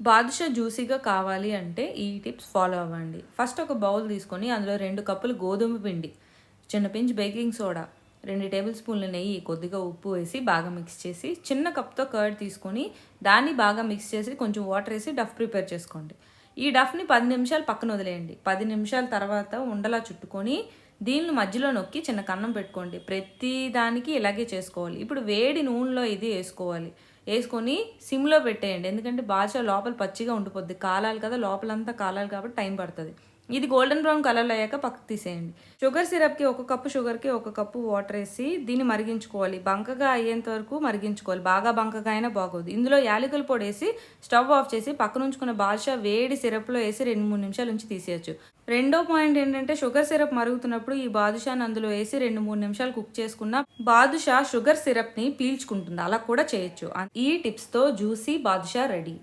బాదుషా జ్యూసీగా కావాలి అంటే ఈ టిప్స్ ఫాలో అవ్వండి. ఫస్ట్ ఒక బౌల్ తీసుకొని అందులో 2 కప్పులు గోధుమ పిండి, చిన్న పించ్ బేకింగ్ సోడా, 2 టేబుల్ స్పూన్ల నెయ్యి, కొద్దిగా ఉప్పు వేసి బాగా మిక్స్ చేసి, చిన్న కప్‌తో కర్డ్ తీసుకొని దాన్ని బాగా మిక్స్ చేసి కొంచెం వాటర్ వేసి డఫ్ ప్రిపేర్ చేసుకోండి. ఈ డఫ్‌ని 10 నిమిషాలు పక్కన వదిలేయండి. 10 నిమిషాల తర్వాత ఉండలా చుట్టుకొని దీన్ని మధ్యలో నొక్కి చిన్న కన్నం పెట్టుకోండి. ప్రతి దానికి ఇలాగే చేసుకోవాలి. ఇప్పుడు వేడి నూనెలో ఇది వేసుకోవాలి. వేసుకొని సిమ్‌లో పెట్టేయండి. ఎందుకంటే బాదుషా లోపల పచ్చిగా ఉండిపోద్ది. కాలాలి కదా! లోపలంతా కాలాలి కాబట్టి టైం పడతది. ఇది గోల్డెన్ బ్రౌన్ కలర్‌లో అయ్యాక పక్కకు తీసేయండి. షుగర్ సిరప్‌కి ఒక కప్పు షుగర్‌కి ఒక కప్పు వాటర్ ఏసి దీన్ని మరిగించుకోవాలి. బంకగా అయ్యేంత వరకు మరిగించుకోవాలి. బాగా బంకగా అయినా బాగోదు. ఇందులో యాలకుల పొడేసి స్టవ్ ఆఫ్ చేసి పక్కనుంచుకున్న బాదుషా వేడి సిరప్‌లో ఏసి 2, 3 నిమిషాల ఉంచి తీసేయొచ్చు. రెండో పాయింట్ ఏంటంటే షుగర్ సిరప్ మరుగుతున్నప్పుడు ఈ బాదుషాని అందులో వేసి 2, 3 నిమిషాలు కుక్ చేసుకున్న బాదుషా షుగర్ సిరప్‌ని పీల్చుకుంటుంది. అలా కూడా చేయొచ్చు. ఈ టిప్స్‌తో జ్యూసీ బాదుషా రెడీ.